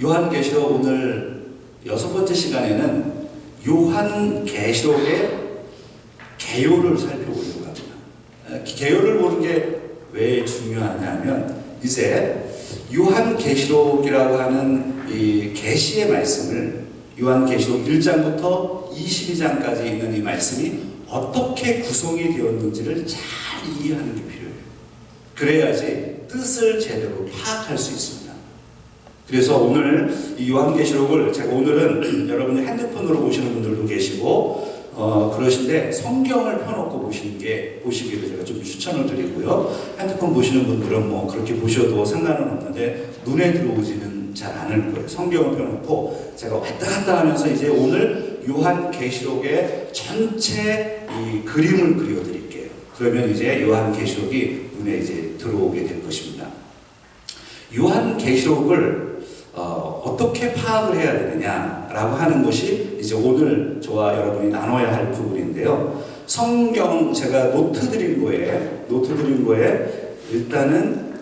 요한계시록 오늘 6번째 시간에는 요한계시록의 개요를 살펴보려고 합니다. 개요를 보는 게 왜 중요하냐면 이제 요한계시록이라고 하는 이 계시의 말씀을 요한계시록 1장부터 22장까지 있는 이 말씀이 어떻게 구성이 되었는지를 잘 이해하는 게 필요해요. 그래야지 뜻을 제대로 파악할 수 있습니다. 그래서 오늘 이 요한계시록을 제가 오늘은 여러분이 핸드폰으로 보시는 분들도 계시고 그러신데 성경을 펴놓고 보시기를 제가 좀 추천을 드리고요. 핸드폰 보시는 분들은 뭐 그렇게 보셔도 상관은 없는데 눈에 들어오지는 잘 않을 거예요. 성경을 펴놓고 제가 왔다 갔다 하면서 이제 오늘 요한계시록의 전체 이 그림을 그려드릴게요. 그러면 이제 요한계시록이 눈에 이제 들어오게 될 것입니다. 요한계시록을 어떻게 파악을 해야 되느냐라고 하는 것이 이제 오늘 저와 여러분이 나눠야 할 부분인데요. 성경 제가 노트 드린 거에 일단은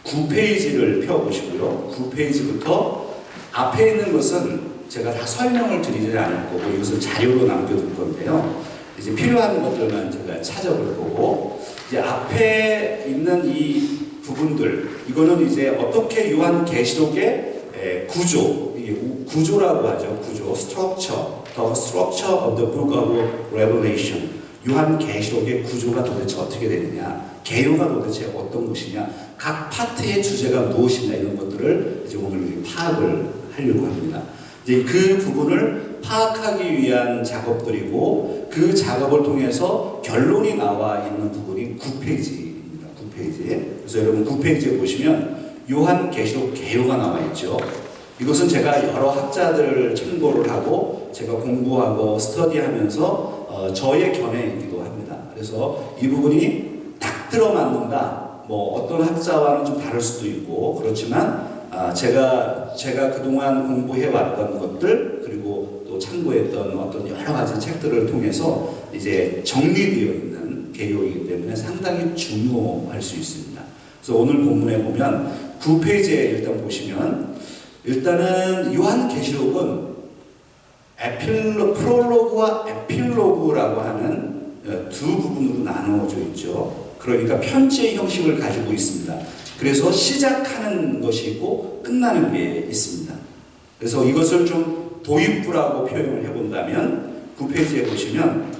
9페이지를 펴보시고요. 9페이지부터 앞에 있는 것은 제가 다 설명을 드리지 않을 거고 이것은 자료로 남겨둘 건데요. 이제 필요한 것들만 제가 찾아볼 거고 이제 앞에 있는 이 부분들 이거는 이제 어떻게 요한계시록의 구조라고 하죠. 구조, structure, the structure of the book of Revelation. 요한계시록의 구조가 도대체 어떻게 되느냐, 개요가 도대체 어떤 것이냐, 각 파트의 주제가 무엇이냐 이런 것들을 이제 오늘 우리 파악을 하려고 합니다. 이제 그 부분을 파악하기 위한 작업들이고 그 작업을 통해서 결론이 나와 있는 부분이 9페이지입니다. 9페이지. 그래서 여러분 9페이지에 보시면 요한계시록 개요가 나와 있죠. 이것은 제가 여러 학자들을 참고를 하고 제가 공부하고 스터디하면서 저의 견해이기도 합니다. 그래서 이 부분이 딱 들어맞는다. 뭐 어떤 학자와는 좀 다를 수도 있고 그렇지만 제가 그동안 공부해왔던 것들 그리고 또 참고했던 어떤 여러 가지 책들을 통해서 이제 정리되어 있는 개요이기 때문에 상당히 중요할 수 있습니다. 그래서 오늘 본문에 보면 9페이지에 일단 보시면 일단은 요한계시록은 프롤로그와 에필로그라고 하는 두 부분으로 나누어져 있죠. 그러니까 편지의 형식을 가지고 있습니다. 그래서 시작하는 것이 있고 끝나는 게 있습니다. 그래서 이것을 좀 도입부라고 표현을 해본다면 9페이지에 보시면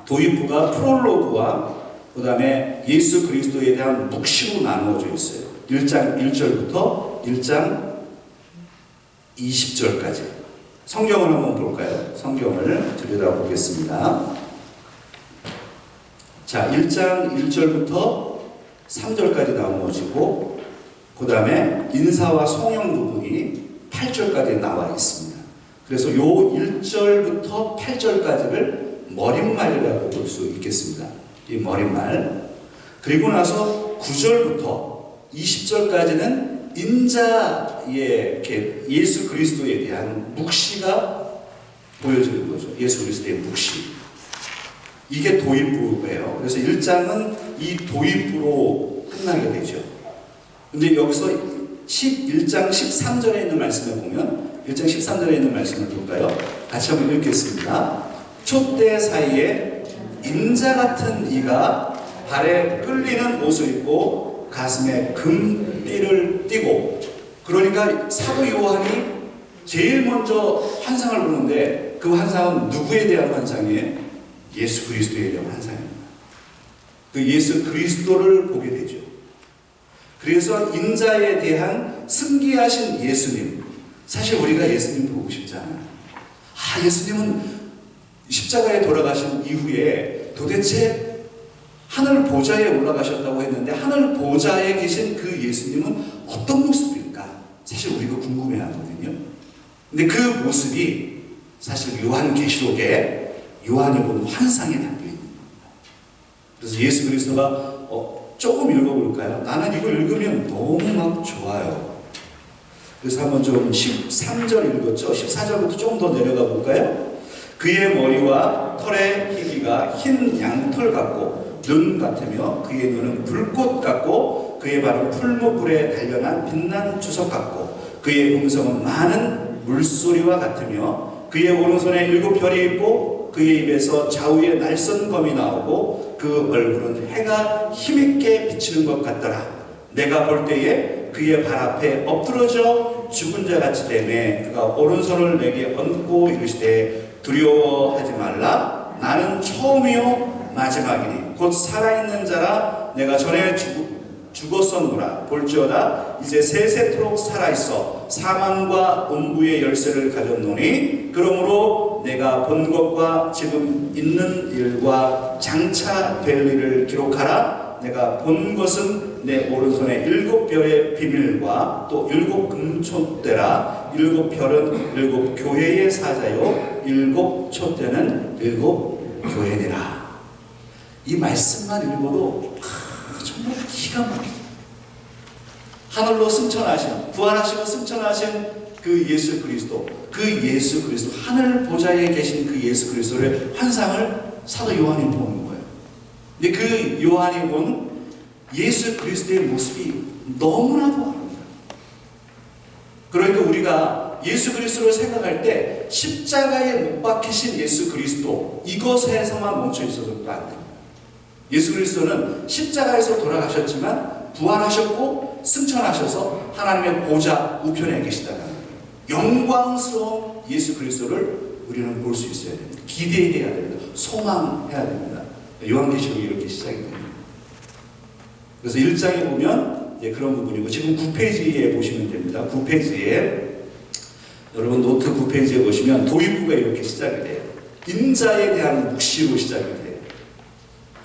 도입부가 프롤로그와 그 다음에 예수 그리스도에 대한 묵시로 나누어져 있어요. 1장 1절부터 1장 20절까지. 성경을 한번 볼까요? 성경을 들여다보겠습니다. 자, 1장 1절부터 3절까지 나누어지고 그 다음에 인사와 성령 부분이 8절까지 나와 있습니다. 그래서 요 1절부터 8절까지를 머릿말이라고 볼 수 있겠습니다. 이 머릿말. 그리고 나서 9절부터 20절까지는 인자의 예수 그리스도에 대한 묵시가 보여지는 거죠. 예수 그리스도의 묵시. 이게 도입부예요. 그래서 1장은 이 도입부로 끝나게 되죠. 근데 여기서 1장 13절에 있는 말씀을 보면 1장 13절에 있는 말씀을 볼까요? 같이 한번 읽겠습니다. 촛대 사이에 인자 같은 이가 발에 끌리는 옷을 입고 가슴에 금띠를 띠고, 그러니까 사도 요한이 제일 먼저 환상을 보는데 그 환상은 누구에 대한 환상이에요? 예수 그리스도에 대한 환상입니다. 그 예수 그리스도를 보게 되죠. 그래서 인자에 대한 승기하신 예수님, 사실 우리가 예수님 보고 싶지 않아요. 예수님은 십자가에 돌아가신 이후에 도대체 하늘 보좌에 올라가셨다고 했는데 하늘 보좌에 계신 그 예수님은 어떤 모습일까? 사실 우리가 궁금해하거든요. 근데 그 모습이 사실 요한계시록에 요한이 본 환상에 담겨있는 겁니다. 그래서 예수 그리스도가 조금 읽어볼까요? 나는 이걸 읽으면 너무 막 좋아요. 그래서 한번 좀 13절 읽었죠? 14절부터 조금 더 내려가 볼까요? 그의 머리와 털의 희비가 흰 양털 같고 눈 같으며 그의 눈은 불꽃 같고 그의 발은 풀무불에 단련한 빛난 주석 같고 그의 음성은 많은 물소리와 같으며 그의 오른손에 7별이 있고 그의 입에서 좌우에 날선 검이 나오고 그 얼굴은 해가 힘있게 비치는 것 같더라. 내가 볼 때에 그의 발 앞에 엎드러져 죽은 자 같이 되매 그가 오른손을 내게 얹고 이르시되 두려워하지 말라. 나는 처음이요 마지막이니 곧 살아있는 자라. 내가 전에 죽었었노라. 볼지어다 이제 세세토록 살아있어 사망과 음부의 열쇠를 가졌노니 그러므로 내가 본 것과 지금 있는 일과 장차 될 일을 기록하라. 내가 본 것은 내 오른손에 7별의 비밀과 또 7금촛대라. 7별은 7교회의 사자요 7촛대는 7교회니라. 이 말씀만 읽어도 정말 기가 막힙니다. 하늘로 승천하신, 부활하시고 승천하신 그 예수 그리스도, 하늘 보좌에 계신 그 예수 그리스도의 환상을 사도 요한이 보는 거예요. 근데 그 요한이 본 예수 그리스도의 모습이 너무나도 아름다워요. 그러니까 우리가 예수 그리스도를 생각할 때 십자가에 못 박히신 예수 그리스도 이것에서만 멈춰 있어서도 안 됩니다. 예수 그리스도는 십자가에서 돌아가셨지만 부활하셨고 승천하셔서 하나님의 보좌 우편에 계시다는 영광스러운 예수 그리스도를 우리는 볼 수 있어야 됩니다. 기대해야 됩니다. 소망해야 됩니다. 요한계시록이 이렇게 시작이 됩니다. 그래서 1장에 보면 이제 그런 부분이고 지금 9페이지에 보시면 됩니다. 9페이지에 여러분 노트 9페이지에 보시면 도입부가 이렇게 시작이 돼요. 인자에 대한 묵시로 시작이 돼요.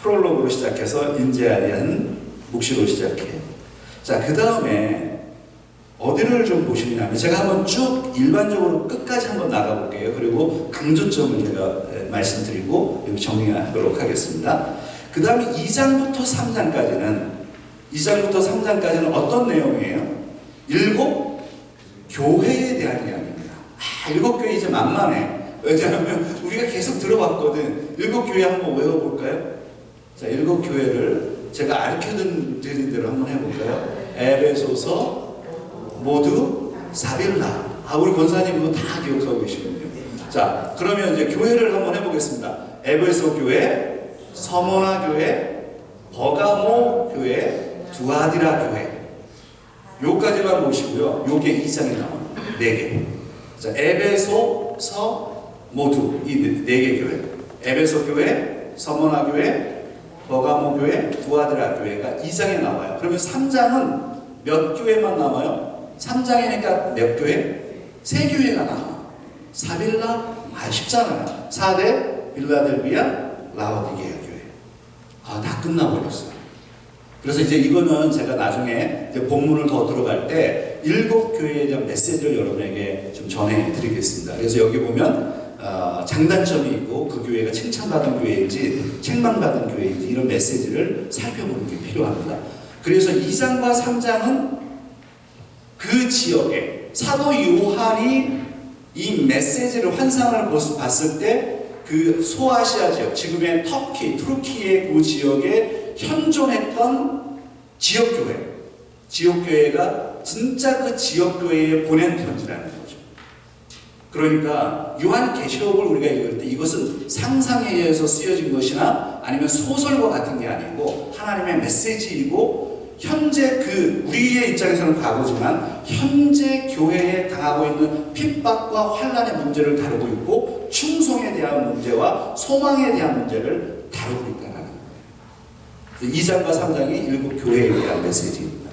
프롤로그로 시작해서 인자에 대한 묵시로 시작해요. 자, 그 다음에 어디를 좀 보시냐면 제가 한번 쭉 일반적으로 끝까지 한번 나가볼게요. 그리고 강조점을 제가 말씀드리고 여기 정리하도록 하겠습니다. 그 다음에 2장부터 3장까지는 어떤 내용이에요? 7 교회에 대한 이야기입니다. 7 교회 이제 만만해. 왜냐하면 우리가 계속 들어봤거든. 7 교회 한번 외워볼까요? 자, 7 교회를 제가 가르쳐드린 대로 한번 해볼까요? 에베소서, 모두, 사빌라. 우리 권사님도 다 기억하고 계시군요. 자, 그러면 이제 교회를 한번 해보겠습니다. 에베소 교회, 서머나 교회, 버가모 교회, 두아디라 교회. 요까지만 보시고요. 요게 2장에 나옵니다. 4개. 자, 에베소, 서, 모두 이 4개 교회. 에베소 교회, 서머나 교회, 버가모 교회, 두아디라 교회가 2장에 나와요. 그러면 3장은 몇 교회만 나와요? 3장이니까 몇 교회? 3교회가 나와요. 사빌라? 쉽잖아요. 4대, 빌라델비아, 라오디게아 교회. 다 끝나버렸어요. 그래서 이제 이거는 제가 나중에 이제 본문을 더 들어갈 때 7 교회에 대한 메시지를 여러분에게 좀 전해드리겠습니다. 그래서 여기 보면 장단점이 있고 그 교회가 칭찬받은 교회인지 책망받은 교회인지 이런 메시지를 살펴보는 게 필요합니다. 그래서 2장과 3장은 그 지역에 사도 요한이 이 메시지를 환상을 봤을 때 그 소아시아 지역, 지금의 터키, 투르키의 그 지역에 현존했던 지역교회가 진짜 그 지역교회에 보낸 편지라는 거죠. 그러니까 요한계시록을 우리가 읽을 때 이것은 상상에 의해서 쓰여진 것이나 아니면 소설과 같은 게 아니고 하나님의 메시지이고 현재 우리의 입장에서는 과거지만 현재 교회에 당하고 있는 핍박과 환난의 문제를 다루고 있고 충성에 대한 문제와 소망에 대한 문제를 다루고 있다는 거예요. 2장과 3장이 7 교회에 대한 메시지입니다.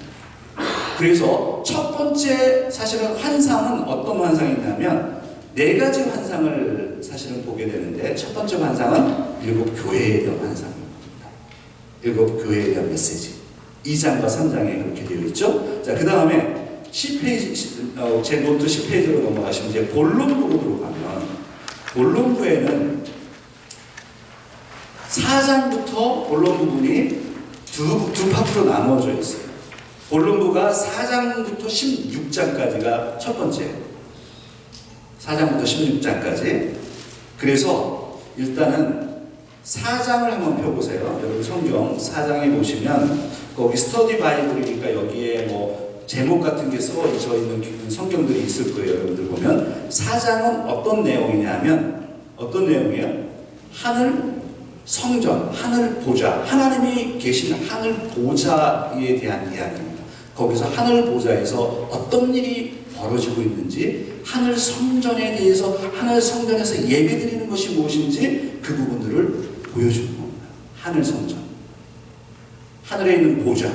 그래서 첫 번째 사실은 환상은 어떤 환상이냐면 4가지 환상을 사실은 보게 되는데 첫 번째 환상은 7 교회에 대한 환상입니다. 7 교회에 대한 메시지. 2장과 3장에 그렇게 되어 있죠. 자, 그 다음에 10페이지, 제 노트 10페이지로 넘어가시면 이제 본론부로 들어가면 본론부에는 4장부터 본론 부분이 두 파트로 나누어져 있어요. 본론부가 4장부터 16장까지가 첫 번째. 4장부터 16장까지. 그래서 일단은 4장을 한번 펴보세요. 여러분 성경 4장에 보시면 거기 스터디 바이블이니까 여기에 뭐 제목 같은 게 써져 있는 성경들이 있을 거예요. 여러분들 보면 4장은 어떤 내용이냐면 어떤 내용이에요? 하늘 성전, 하늘 보좌, 하나님이 계신 하늘 보좌에 대한 이야기입니다. 거기서 하늘 보좌에서 어떤 일이 벌어지고 있는지, 하늘 성전에 대해서, 하늘 성전에서 예배드리는 것이 무엇인지 그 부분들을 보여주는 겁니다. 하늘 성전, 하늘에 있는 보좌.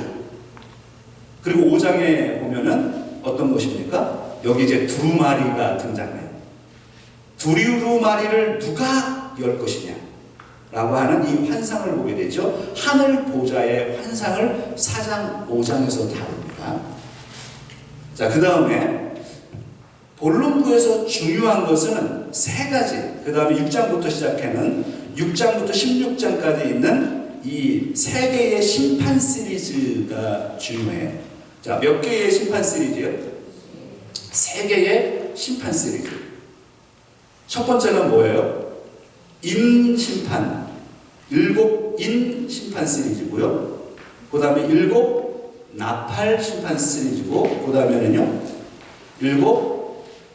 그리고 5장에 보면은 어떤 것입니까? 여기 이제 두루마리가 등장해요. 두루마리를 누가 열 것이냐 라고 하는 이 환상을 보게 되죠. 하늘 보좌의 환상을 4장, 5장에서 다룹니다. 자, 그 다음에 본론부에서 중요한 것은 세 가지. 그 다음에 6장부터 시작하는 6장부터 16장까지 있는 이 세 개의 심판 시리즈가 중요해요. 자, 몇 개의 심판 시리즈요? 세 개의 심판 시리즈. 첫 번째는 뭐예요? 인심판, 7인 심판 시리즈고요. 그 다음에 7 나팔 심판 시리즈고, 그 다음에는요 7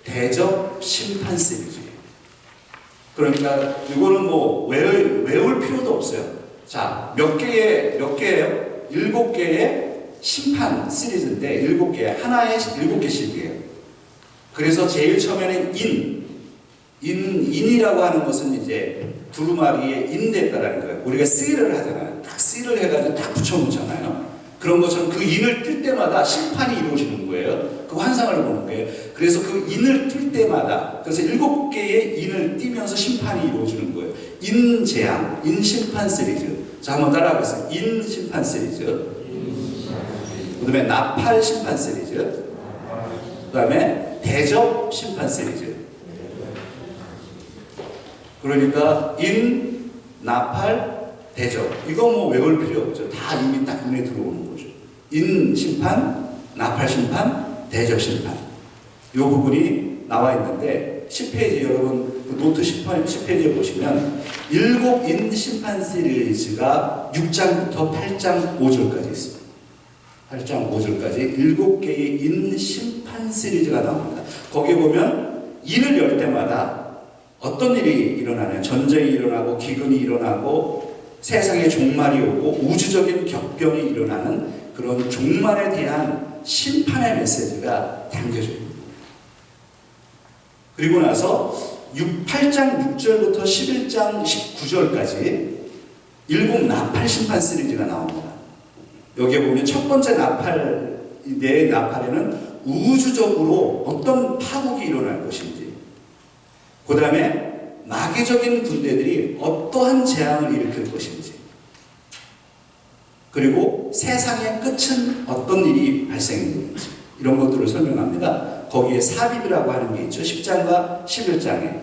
대접 심판 시리즈예요. 그러니까 이거는 뭐 외울 필요도 없어요. 자, 몇 개예요? 7개의 심판 시리즈인데 7개, 하나에 7개씩이에요. 그래서 제일 처음에는 인이라고 하는 것은 이제 두루마리에 인됐다라는 거예요. 우리가 씨를 하잖아요. 딱 씨를 해가지고 딱 붙여놓잖아요. 그런 것처럼 그 인을 뜰 때마다 심판이 이루어지는 거예요. 그 환상을 보는 거예요. 그래서 그 인을 뜰 때마다, 그래서 7개의 인을 띄면서 심판이 이루어지는 거예요. 인재앙, 인심판 시리즈. 자, 한번 따라하겠습니다. 인심판 시리즈. 그 다음에 나팔 심판 시리즈. 그 다음에 대접 심판 시리즈. 그러니까 인, 나팔, 대접. 이거 뭐 외울 필요 없죠. 다 이미 딱 눈에 들어오는 거죠. 인 심판, 나팔 심판, 대접 심판. 이 부분이 나와 있는데 10페이지 여러분 그 노트 10페이지에 보시면 7인 심판 시리즈가 6장부터 8장 5절까지 있습니다. 8장 5절까지 7개의 인 심판 시리즈가 나옵니다. 거기에 보면 인을 열 때마다 어떤 일이 일어나냐. 전쟁이 일어나고 기근이 일어나고 세상에 종말이 오고 우주적인 격변이 일어나는 그런 종말에 대한 심판의 메시지가 담겨져 있습니다. 그리고 나서 8장 6절부터 11장 19절까지 7 나팔 심판 시리즈가 나옵니다. 여기에 보면 첫 번째 나팔, 네 나팔에는 우주적으로 어떤 파국이 일어날 것인지, 그 다음에 마귀적인 군대들이 어떠한 재앙을 일으킬 것인지, 그리고 세상의 끝은 어떤 일이 발생했는지, 이런 것들을 설명합니다. 거기에 삽입이라고 하는 게 있죠. 10장과 11장에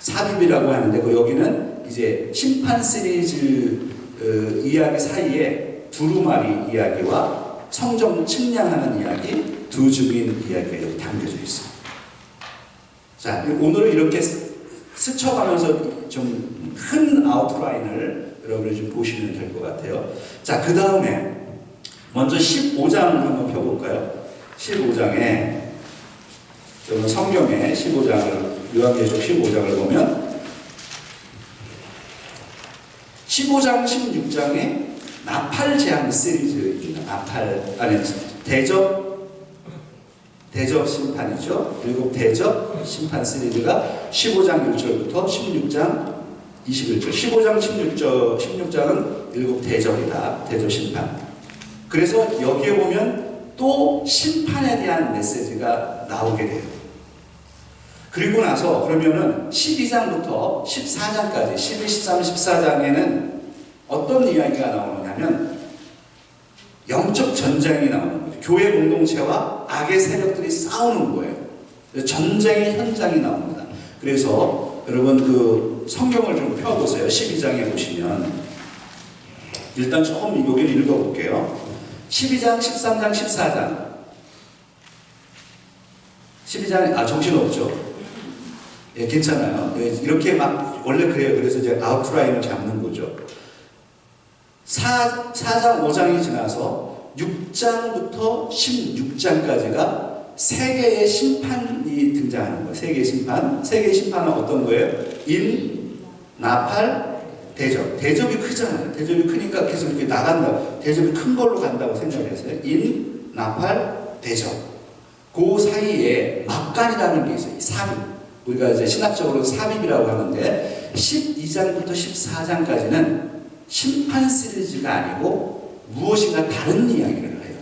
삽입이라고 하는데, 여기는 이제 심판 시리즈 이야기 사이에 두루마리 이야기와 성전 측량하는 이야기, 두 증인 이야기가 여기 담겨져 있습니다. 자, 오늘은 이렇게 스쳐가면서 좀 큰 아웃라인을 여러분이 좀 보시면 될 것 같아요. 자, 그 다음에 먼저 15장 한번 펴볼까요? 15장에 여러분 성경에 15장을, 요한계시록 15장을 보면 15장, 16장에 나팔 재앙 시리즈입니다. 나팔, 아니 대접 심판이죠. 7 대접 심판 시리즈가 15장 1절부터 16장 21절. 15장 16장은 7 대접이다. 대접 심판. 그래서 여기에 보면 또 심판에 대한 메시지가 나오게 돼요. 그리고 나서 그러면은 12장부터 14장까지 12, 13, 14장에는 어떤 이야기가 나오느냐면 영적 전쟁이 나오는 거죠. 교회 공동체와 악의 세력들이 싸우는 거예요. 전쟁의 현장이 나옵니다. 그래서 여러분 그 성경을 좀 펴보세요. 12장에 보시면 일단 처음 여기를 읽어볼게요. 12장, 13장, 14장 12장, 정신없죠? 예, 괜찮아요. 예, 이렇게 막 원래 그래요. 그래서 이제 아웃라인을 잡는 거죠. 4장, 5장이 지나서 6장부터 16장까지가 세 개의 심판이 등장하는 거예요. 세 개의 심판. 세 개의 심판은 어떤 거예요? 인, 나팔, 대접. 대접이 크잖아요. 대접이 크니까 계속 이렇게 나간다. 대접이 큰 걸로 간다고 생각을 했어요. 인, 나팔, 대접. 그 사이에 막간이라는 게 있어요. 삽입. 우리가 이제 신학적으로 삽입이라고 하는데 12장부터 14장까지는 심판 시리즈가 아니고 무엇인가 다른 이야기를 해요.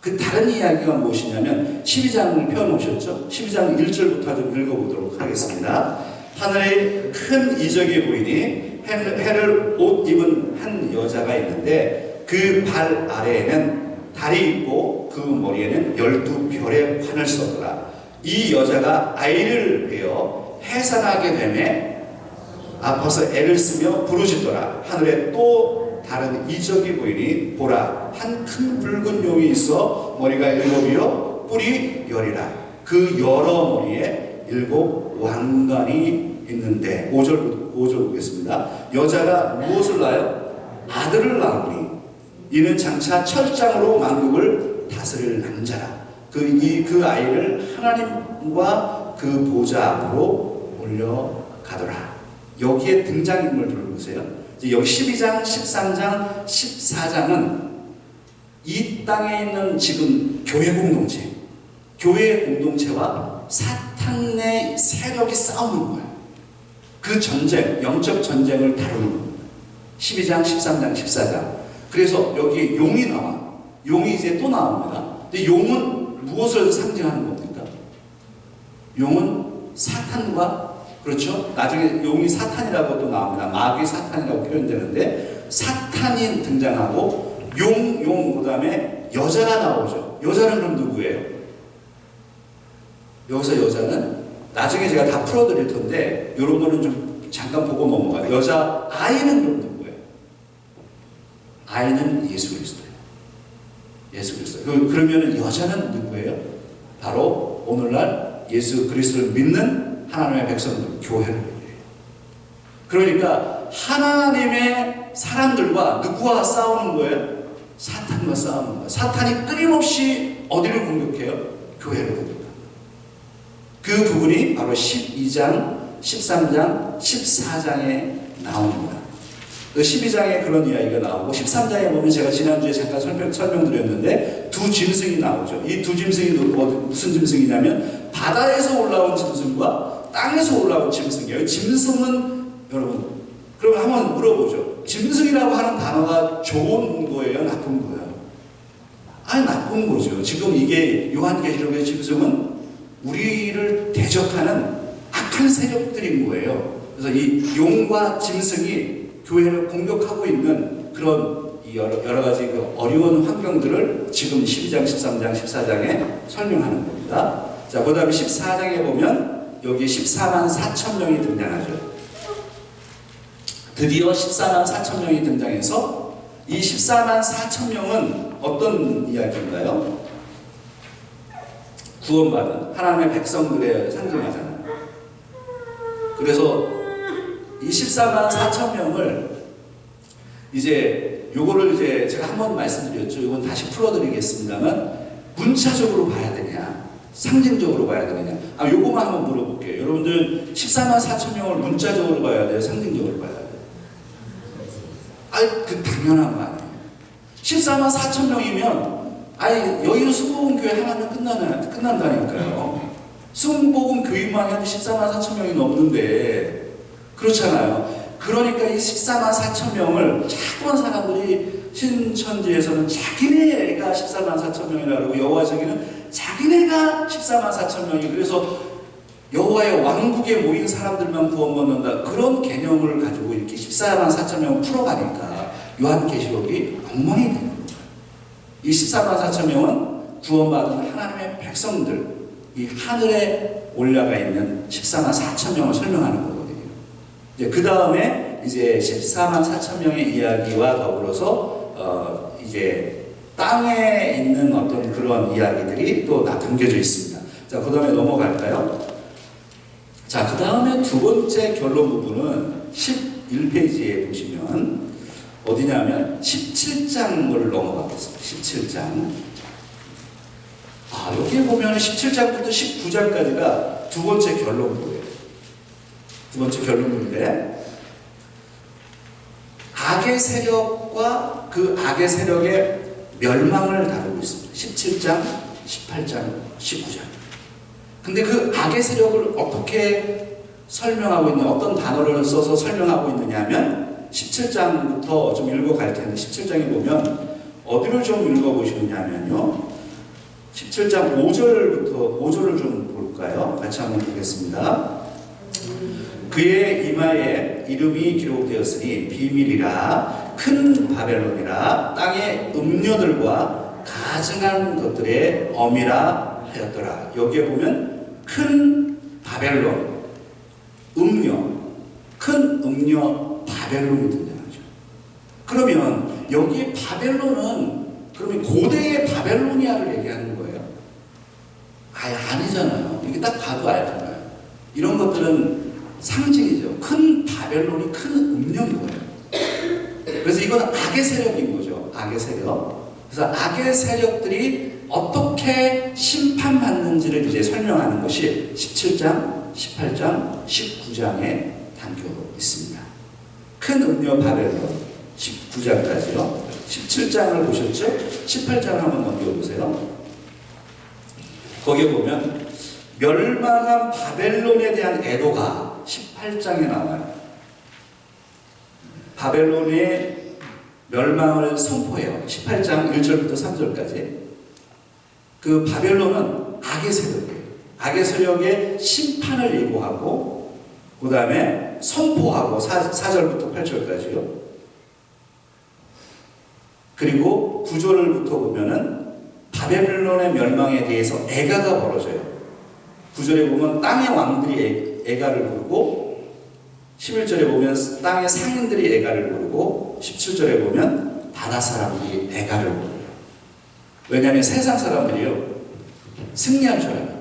그 다른 이야기가 무엇이냐면 12장을 펴놓으셨죠? 12장 1절부터 좀 읽어보도록 하겠습니다. 하늘에 큰 이적이 보이니 해를 옷 입은 한 여자가 있는데 그 발 아래에는 달이 있고 그 머리에는 12별의 환을 썼더라. 이 여자가 아이를 베어 해산하게 되매 아파서 애를 쓰며 부르짖더라. 하늘에 또 다른 이적이 보이니 보라, 한 큰 붉은 용이 있어 머리가 7이요 뿔이 10이라. 그 여러 머리에 7 왕관이 있는데 5절 보겠습니다. 여자가 무엇을 낳아요? 아들을 낳으니 이는 장차 철장으로 만국을 다스릴 남자라. 그 아이를 하나님과 그 보좌 앞으로 올려가더라. 여기에 등장인물을 보세요. 여기 12장, 13장, 14장은 이 땅에 있는 지금 교회 공동체와 사탄의 세력이 싸우는 거예요. 그 전쟁, 영적 전쟁을 다루는 겁니다. 12장, 13장, 14장. 그래서 여기 용이 나와. 용이 이제 또 나옵니다. 근데 용은 무엇을 상징하는 겁니까? 용은 사탄과, 그렇죠? 나중에 용이 사탄이라고 또 나옵니다. 마귀 사탄이라고 표현되는데 사탄이 등장하고 그 다음에 여자가 나오죠. 여자는 그럼 누구예요? 여기서 여자는 나중에 제가 다 풀어드릴 텐데 이런 거는 좀 잠깐 보고 넘어가요. 여자 아이는 그럼 누구예요? 아이는 예수 그리스도예요. 예수 그리스도. 그러면 여자는 누구예요? 바로 오늘날 예수 그리스도를 믿는 하나님의 백성들, 교회를 얘기해요. 그러니까 하나님의 사람들과 누구와 싸우는 거예요? 사탄과 싸우는 거예요. 사탄이 끊임없이 어디를 공격해요? 교회를 공격합니다. 그 부분이 바로 12장, 13장, 14장에 나옵니다. 12장에 그런 이야기가 나오고 13장에 보면 제가 지난주에 잠깐 설명드렸는데 두 짐승이 나오죠. 이 두 짐승이 무슨 짐승이냐면 바다에서 올라온 짐승과 땅에서 올라온 짐승이에요. 짐승은 여러분, 그럼 한번 물어보죠. 짐승이라고 하는 단어가 좋은 거예요? 나쁜 거예요? 아니, 나쁜 거죠. 지금 이게 요한계시록의 짐승은 우리를 대적하는 악한 세력들인 거예요. 그래서 이 용과 짐승이 교회를 공격하고 있는 그런 여러 가지 그 어려운 환경들을 지금 12장, 13장, 14장에 설명하는 겁니다. 자, 그 다음에 14장에 보면 여기 14만 4천 명이 등장하죠. 드디어 14만 4천 명이 등장해서 이 14만 4천 명은 어떤 이야기인가요? 구원받은 하나님의 백성들의 상징하잖아요. 그래서 이 14만 4천 명을 이제 요거를 이제 제가 한번 말씀드렸죠. 이건 다시 풀어드리겠습니다만 문자적으로 봐야 되냐, 상징적으로 봐야 되느냐. 요거만 한번 물어볼게요. 여러분들 14만 4천 명을 문자적으로 봐야 돼요, 상징적으로 봐야 돼요? 그 당연한 거 아니에요. 14만 4천 명이면 여의도 순복음교회 하나면 끝난다니까요. 순복음 교인만 해도 14만 4천 명이 넘는데 그렇잖아요. 그러니까 이 14만 4천 명을 자꾸만 사람들이 신천지에서는 자기네가 14만 4천 명이라고 여호와적이는 자기네가 14만 4천 명이 그래서 여호와의 왕국에 모인 사람들만 구원받는다 그런 개념을 가지고 이렇게 14만 4천 명을 풀어가니까 요한계시록이 엉망이 되는 거예요. 이 14만 4천 명은 구원받은 하나님의 백성들, 이 하늘에 올라가 있는 14만 4천 명을 설명하는 거거든요. 그 다음에 이제 14만 4천 명의 이야기와 더불어서 이제 땅에 있는 어떤 그런 이야기들이 또 담겨져 있습니다. 자, 그 다음에 넘어갈까요? 자, 그 다음에 두 번째 결론 부분은 11페이지에 보시면 어디냐면 17장을 넘어가겠습니다. 17장. 여기 보면 17장부터 19장까지가 두 번째 결론부예요. 두 번째 결론부인데, 악의 세력과 그 악의 세력의 멸망을 다루고 있습니다. 17장, 18장, 19장. 근데 그 악의 세력을 어떻게 설명하고 있는, 어떤 단어를 써서 설명하고 있느냐 하면 17장부터 좀 읽어갈 텐데, 17장에 보면 어디를 좀 읽어보시느냐 하면요, 17장 5절을 좀 볼까요? 같이 한번 보겠습니다. 그의 이마에 이름이 기록되었으니 비밀이라 큰 바벨론이라 땅의 음녀들과 가증한 것들의 엄이라 하였더라. 여기에 보면 큰 바벨론, 음녀, 큰 음녀 바벨론이 등장하죠. 그러면 여기 바벨론은 그러면 고대의 바벨로니아를 얘기하는 거예요? 아니잖아요. 이게 딱 봐도 알잖아요. 이런 것들은 상징이죠. 큰 바벨론이 큰 음녀인 거예요. 그래서 이건 악의 세력인 거죠. 악의 세력. 그래서 악의 세력들이 어떻게 심판받는지를 이제 설명하는 것이 17장, 18장, 19장에 담겨 있습니다. 큰 음녀 바벨론 19장까지요. 17장을 보셨죠? 18장을 한번 넘겨보세요. 거기에 보면 멸망한 바벨론에 대한 애도가 18장에 나와요. 바벨론의 멸망을 선포해요. 18장 1절부터 3절까지. 그 바벨론은 악의 세력이에요. 악의 세력의 심판을 예고하고, 그 다음에 선포하고 4절부터 8절까지요. 그리고 9절부터 보면은 바벨론의 멸망에 대해서 애가가 벌어져요. 9절에 보면 땅의 왕들이 애가를 부르고, 11절에 보면 땅의 상인들이 애가를 부르고, 17절에 보면 바다 사람들이 애가를 부르요. 왜냐하면 세상 사람들이요, 승리할 줄 알거든요.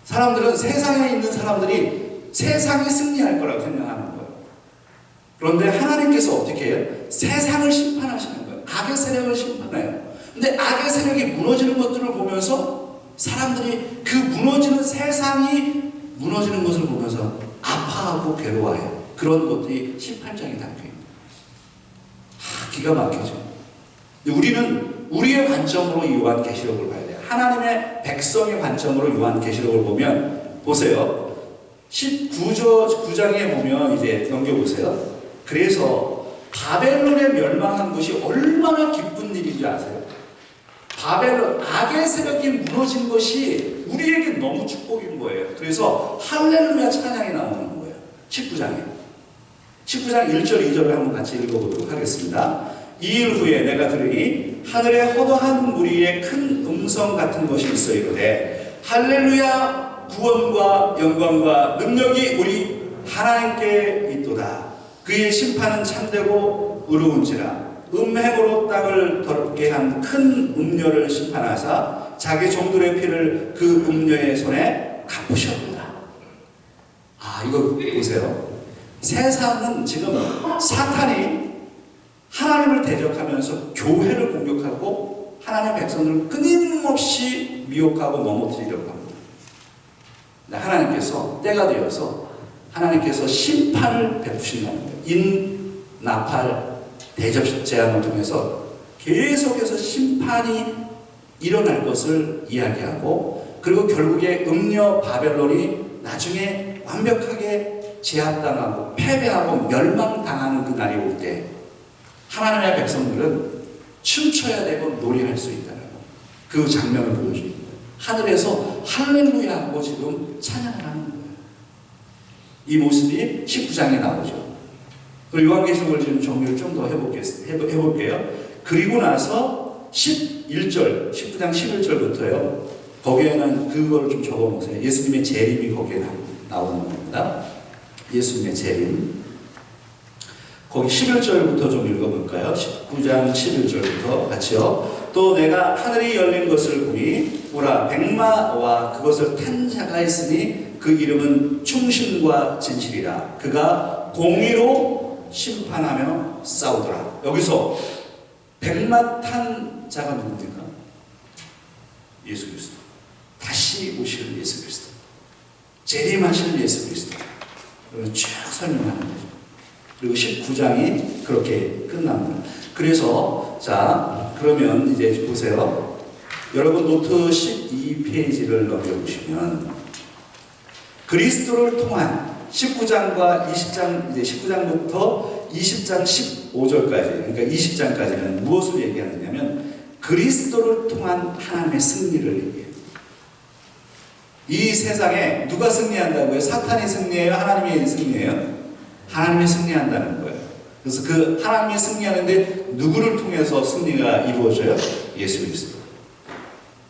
사람들은 세상에 있는 사람들이 세상이 승리할 거라고 생각하는 거예요. 그런데 하나님께서 어떻게 해요? 세상을 심판하시는 거예요. 악의 세력을 심판해요. 근데 악의 세력이 무너지는 것들을 보면서 사람들이 그 무너지는 세상이 무너지는 것을 보면서 아파하고 괴로워해요. 그런 것들이 18장에 담겨있습니다. 기가 막히죠. 우리는 우리의 관점으로 이 요한계시록을 봐야 돼요. 하나님의 백성의 관점으로 요한계시록을 보면, 보세요. 19장에 보면 이제 넘겨보세요. 그래서 바벨론에 멸망한 것이 얼마나 기쁜 일인지 아세요? 바벨론, 악의 세력이 무너진 것이 우리에게 너무 축복인 거예요. 그래서 할렐루야 찬양이 나오는 거예요. 19장에. 19장 1절, 2절을 한번 같이 읽어보도록 하겠습니다. 이 일 후에 내가 들으니 하늘에 허다한 무리의 큰 음성 같은 것이 있어이로되 할렐루야, 구원과 영광과 능력이 우리 하나님께 있도다. 그의 심판은 참되고 의로운지라. 음행으로 땅을 더럽게 한 큰 음녀를 심판하사 자기 종들의 피를 그 음녀의 손에 갚으셨도다. 이거 보세요. 세상은 지금 사탄이 하나님을 대적하면서 교회를 공격하고 하나님의 백성들을 끊임없이 미혹하고 넘어뜨리려고 합니다. 하나님께서 때가 되어서 하나님께서 심판을 베푸신다는 거예요. 인나팔 대접 재앙을 통해서 계속해서 심판이 일어날 것을 이야기하고, 그리고 결국에 음녀 바벨론이 나중에 완벽하게 제압당하고 패배하고 멸망당하는 그 날이 올 때 하나님의 백성들은 춤춰야 되고 노래할 수 있다는 그 장면을 보여줍니다. 하늘에서 할렐루야 하고 지금 찬양을 하는 거예요. 이 모습이 19장에 나오죠. 그리고 요한계시록을 지금 정리를 좀 더 해볼게요. 그리고 나서 11절, 19장 11절부터요. 거기에는 그걸 좀 적어놓으세요. 예수님의 재림이 거기에 나오는 겁니다. 예수님의 재림. 거기 11절부터 좀 읽어볼까요? 19장 11절부터 같이요. 또 내가 하늘이 열린 것을 보니 보라 백마와 그것을 탄 자가 있으니 그 이름은 충신과 진실이라. 그가 공의로 놓고 심판하며 싸우더라. 여기서 백마탄 자가 누굽니까? 예수 그리스도. 다시 오실 예수 그리스도. 재림하실 예수 그리스도. 쭉 설명하는 거죠. 그리고 19장이 그렇게 끝납니다. 그래서 자 그러면 이제 보세요. 여러분 노트 12페이지를 넘겨보시면 그리스도를 통한 19장과 20장, 이제 19장부터 20장 15절까지, 그러니까 20장까지는 무엇을 얘기하느냐면 그리스도를 통한 하나님의 승리를 얘기해요. 이 세상에 누가 승리한다고요? 사탄이 승리해요? 하나님이 승리해요? 하나님이 승리한다는 거예요. 그래서 그 하나님이 승리하는데 누구를 통해서 승리가 이루어져요? 예수 그리스도.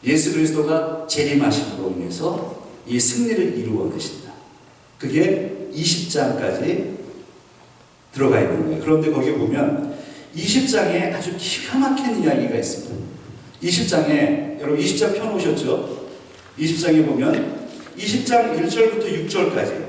예수 그리스도가 재림하심으로 인해서 이 승리를 이루어내신다. 그게 20장까지 들어가 있는 거예요. 그런데 거기 보면 20장에 아주 기가 막힌 이야기가 있습니다. 20장에 여러분 20장 펴놓으셨죠? 20장에 보면 20장 1절부터 6절까지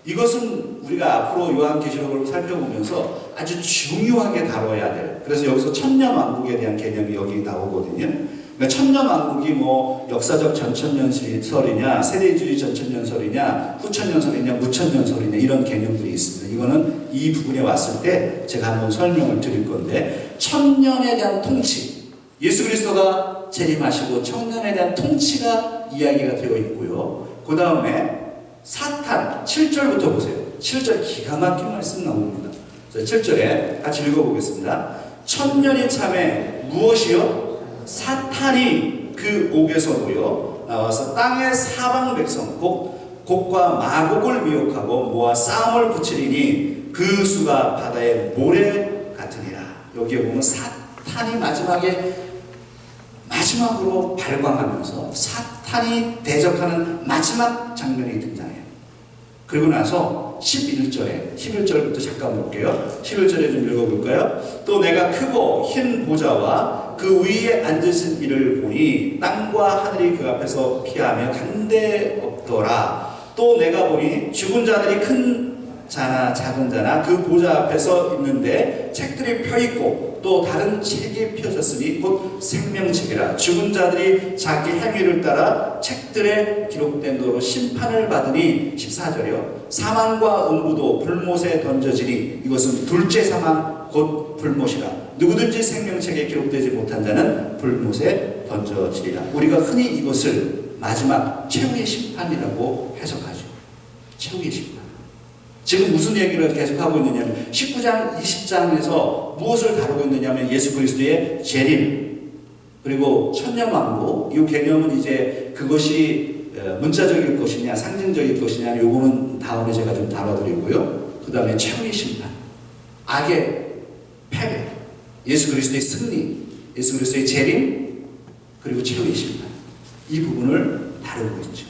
이것은 우리가 앞으로 요한계시록을 살펴보면서 아주 중요하게 다뤄야 돼요. 그래서 여기서 천년왕국에 대한 개념이 여기 나오거든요. 그러니까 천년왕국이 뭐 역사적 전천년설이냐, 세대주의 전천년설이냐, 후천년설이냐, 무천년설이냐 이런 개념들이 있습니다. 이거는 이 부분에 왔을 때 제가 한번 설명을 드릴 건데 천년에 대한 통치, 예수 그리스도가 재림하시고 천년에 대한 통치가 이야기가 되어 있고요. 그 다음에 사탄 7절부터 보세요. 7절 기가 막힌 말씀 나옵니다. 7절에 같이 읽어보겠습니다. 천년이 참에 무엇이요? 사탄이 그 옥에서 모여 나와서 땅의 사방 백성 곡과 마곡을 미혹하고 모아 싸움을 붙이리니 그 수가 바다의 모래 같으니라. 여기에 보면 사탄이 마지막으로 발광하면서 사탄이 대적하는 마지막 장면이 등장해요. 그리고 나서 11절부터 잠깐 볼게요. 11절에 좀 읽어볼까요? 또 내가 크고 흰 보좌와 그 위에 앉으신 이를 보니 땅과 하늘이 그 앞에서 피하며 간데 없더라. 또 내가 보니 죽은 자들이 큰 자나 작은 자나 그 보좌 앞에서 있는데 책들이 펴있고 또 다른 책이 펴졌으니 곧 생명책이라. 죽은 자들이 자기 행위를 따라 책들에 기록된 도로 심판을 받으니 14절이요. 사망과 음부도 불못에 던져지니 이것은 둘째 사망 곧 불못이라. 누구든지 생명책에 기록되지 못한 자는 불못에 던져지리라. 우리가 흔히 이것을 마지막 최후의 심판이라고 해석하죠. 최후의 심판. 지금 무슨 얘기를 계속하고 있느냐면 19장, 20장에서 무엇을 다루고 있느냐면 예수 그리스도의 재림 그리고 천년왕국. 이 개념은 이제 그것이 문자적일 것이냐 상징적일 것이냐 요거는 다음에 제가 좀 다뤄드리고요. 그 다음에 최후의 심판, 악의 패배, 예수 그리스도의 승리, 예수 그리스도의 재림 그리고 최후의 심판, 이 부분을 다루고 있죠.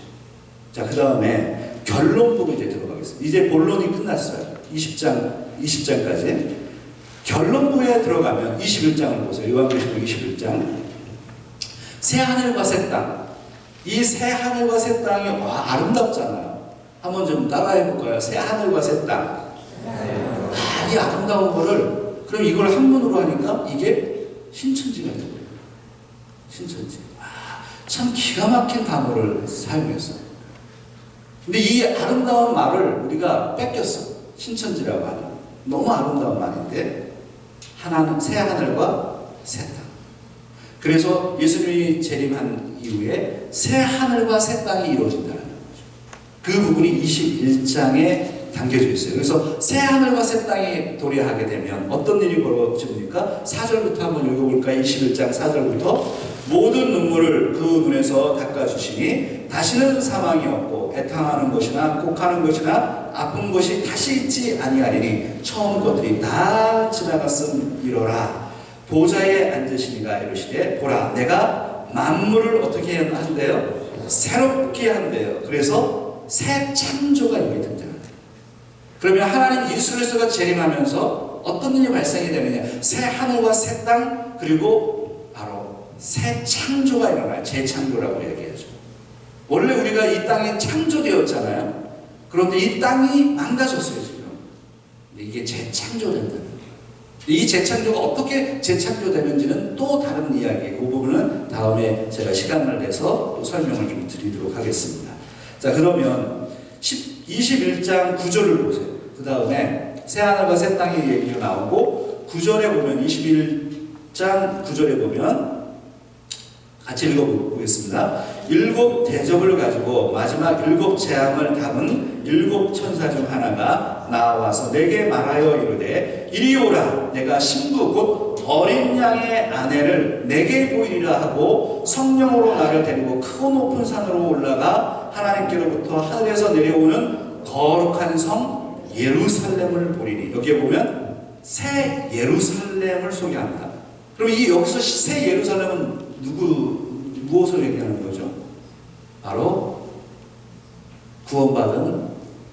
자, 그 다음에 결론부로 이제 들어가겠습니다. 이제 본론이 끝났어요. 20장까지. 결론부에 들어가면 21장을 보세요. 요한계시록 21장. 새 하늘과 새 땅. 이 새 하늘과 새 땅이 아름답잖아요. 한번 좀 따라해 볼까요? 새 하늘과 새 땅. 이 아름다운 거를 그럼 이걸 한문으로 하니까 이게 신천지가 되고요. 신천지. 참 기가 막힌 단어를 사용했어요. 근데 이 아름다운 말을 우리가 뺏겼어. 신천지라고 하는. 너무 아름다운 말인데 하나는 새 하늘과 새 땅. 그래서 예수님이 재림한 이후에 새 하늘과 새 땅이 이루어진다는 거죠. 그 부분이 21장에 담겨져 있어요. 그래서 새 하늘과 새 땅이 도래하게 되면 어떤 일이 벌어집니까? 4절부터 한번 읽어볼까요? 21장 4절부터 모든 눈물을 그 눈에서 닦아주시니 다시는 사망이 없고 애탕하는 것이나 곡하는 것이나 아픈 것이 다시 있지 아니하리니 처음 것들이 다 지나갔음이로라. 보좌에 앉으시니가 이르시되 보라 내가 만물을 어떻게 한대요? 새롭게 한대요. 그래서 새 창조가 여기 등장합니다. 그러면 하나님 예수 그리스도가 재림하면서 어떤 일이 발생이 되느냐? 새 하늘과 새 땅 그리고 바로 새 창조가 일어나요. 재창조라고 얘기하죠. 원래 우리가 이 땅에 창조되었잖아요. 그런데 이 땅이 망가졌어요. 지금 이게 재창조된다는 거예요. 이 재창조가 어떻게 재창조되는지는 또 다른 이야기, 그 부분은 다음에 제가 시간을 내서 또 설명을 좀 드리도록 하겠습니다. 자, 그러면 21장 9절을 보세요. 그 다음에 새하늘과 새 땅의 얘기가 나오고 9절에 보면 21장 9절에 보면 같이 읽어보겠습니다. 7 대접을 가지고 마지막 7 재앙을 담은 7 천사 중 하나가 나와서 내게 말하여 이르되 이리 오라. 내가 신부 곧 어린 양의 아내를 내게 보이리라 하고 성령으로 나를 데리고 크고 높은 산으로 올라가 하나님께로부터 하늘에서 내려오는 거룩한 성 예루살렘을 보리니. 여기에 보면 새 예루살렘을 소개합니다. 그럼 이 여기서 새 예루살렘은 무엇을 얘기하는 거죠? 바로 구원받은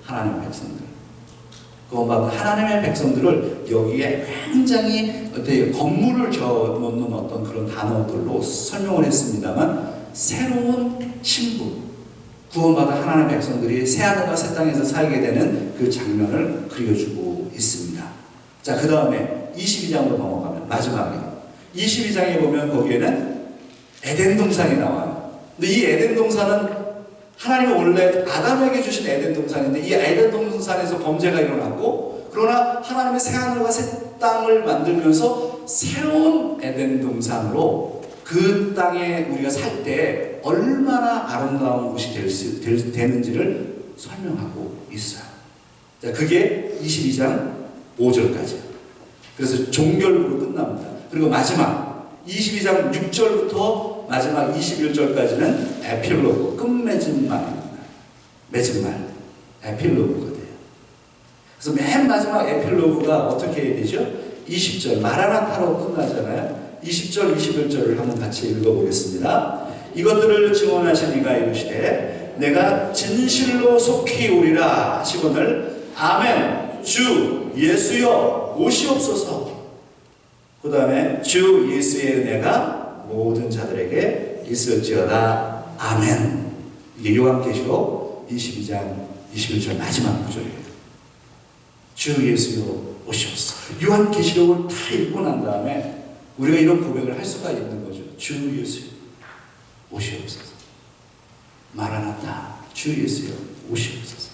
하나님의 백성들. 구원받은 하나님의 백성들을 여기에 굉장히 어떻게 건물을 저놓는 어떤 그런 단어들로 설명을 했습니다만, 새로운 신부, 구원받은 하나님의 백성들이 새하늘과 새 땅에서 살게 되는 그 장면을 그려주고 있습니다. 자, 그 다음에 22장으로 넘어가면 마지막에 22장에 보면 거기에는 에덴 동산이 나와요. 근데 이 에덴 동산은 하나님이 원래 아담에게 주신 에덴 동산인데 이 에덴 동산에서 범죄가 일어났고, 그러나 하나님의 새하늘과 새 땅을 만들면서 새로운 에덴 동산으로 그 땅에 우리가 살 때 얼마나 아름다운 곳이 되는지를 설명하고 있어요. 자, 그게 22장 5절까지요. 그래서 종결부로 끝납니다. 그리고 마지막 22장 6절부터 마지막 21절까지는 에필로그, 끝맺은 말입니다. 맺은 말, 에필로그가 돼요. 그래서 맨 마지막 에필로그가 어떻게 해야 되죠? 20절, 마라나타로 끝나잖아요. 20절, 21절을 한번 같이 읽어보겠습니다. 이것들을 증언하시니가 이르시되 내가 진실로 속히 오리라 하시거늘 아멘. 주 예수여 오시옵소서. 그 다음에 주 예수의 은혜가 모든 자들에게 있을지어다. 아멘. 이게 요한계시록 22장 21절 마지막 구절이에요. 주 예수여 오시옵소서. 요한계시록을 다 읽고 난 다음에 우리가 이런 고백을 할 수가 있는 거죠. 주 예수여 오시옵소서. 마라나타. 주 예수여 오시옵소서.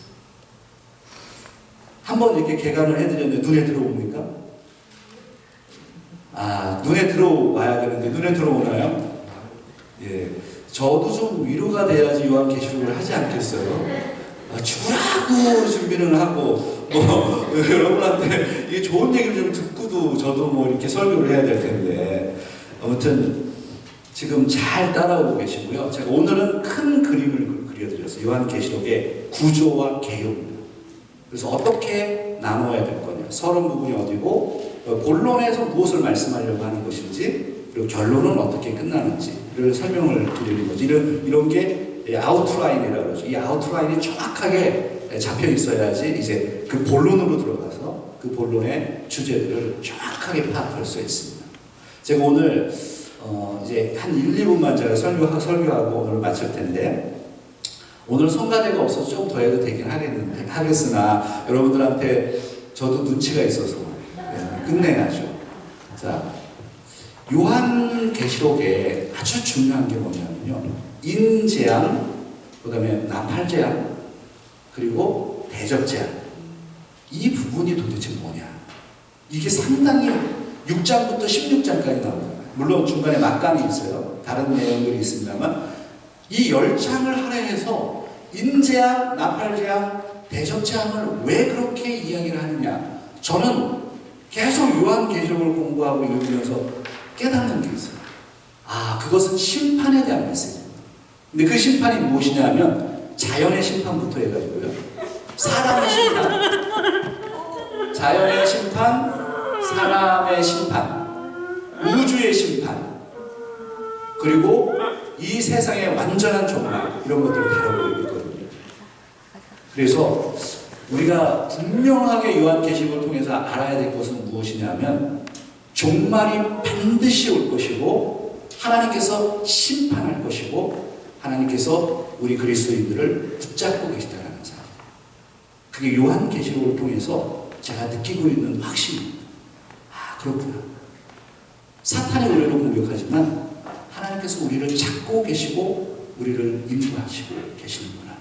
한번 이렇게 개관을 해드렸는데 눈에 들어옵니까? 눈에 들어와야 되는데 눈에 들어오나요? 예, 저도 좀 위로가 돼야지 요한계시록을 하지 않겠어요? 죽으라고 준비를 하고 여러분한테 이게 좋은 얘기를 좀 듣고도 저도 이렇게 설교를 해야 될 텐데, 아무튼 지금 잘 따라오고 계시고요. 제가 오늘은 큰 그림을 그려드렸어요. 요한계시록의 구조와 개요입니다. 그래서 어떻게 나눠야 될 거냐, 서론 부분이 어디고 본론에서 무엇을 말씀하려고 하는 것인지, 그리고 결론은 어떻게 끝나는지를 설명을 드리는 거죠. 이런 게 아웃라인이라고 그러죠. 이 아웃라인이 정확하게 잡혀 있어야지 이제 그 본론으로 들어가서 그 본론의 주제들을 정확하게 파악할 수 있습니다. 제가 오늘 이제 한 1, 2분만 제가 설교하고 오늘 마칠 텐데, 오늘 성가대가 없어서 좀 더 해도 되긴 하겠으나 여러분들한테 저도 눈치가 있어서 끝내야죠. 자, 요한계시록에 아주 중요한 게 뭐냐면요, 인재앙, 그 다음에 나팔재앙, 그리고 대접재앙, 이 부분이 도대체 뭐냐. 이게 상당히 6장부터 16장까지 나옵니다. 물론 중간에 막강이 있어요. 다른 내용들이 있습니다만 이 10장을 할애해서 인재앙, 나팔재앙, 대접재앙을 왜 그렇게 이야기를 하느냐. 저는 계속 요한계시록을 공부하고 읽으면서 깨닫는 게 있어요. 그것은 심판에 대한 메시지입니다. 근데 그 심판이 무엇이냐면 자연의 심판부터 해가지고요, 사람의 심판, 자연의 심판, 사람의 심판, 우주의 심판, 그리고 이 세상의 완전한 종말, 이런 것들을 다루고 있거든요. 그래서 우리가 분명하게 요한계시록을 통해서 알아야 될 것은 무엇이냐면 종말이 반드시 올 것이고 하나님께서 심판할 것이고 하나님께서 우리 그리스도인들을 붙잡고 계시다는 사실. 그게 요한계시록을 통해서 제가 느끼고 있는 확신입니다. 아, 그렇구나. 사탄이 우리를 공격하지만 하나님께서 우리를 찾고 계시고 우리를 인도하시고 계시는구나.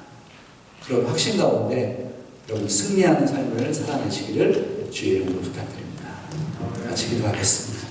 그런 확신 가운데 여러분 승리하는 삶을 살아내시기를 주의 이름으로 부탁드립니다. 같이 기도하겠습니다.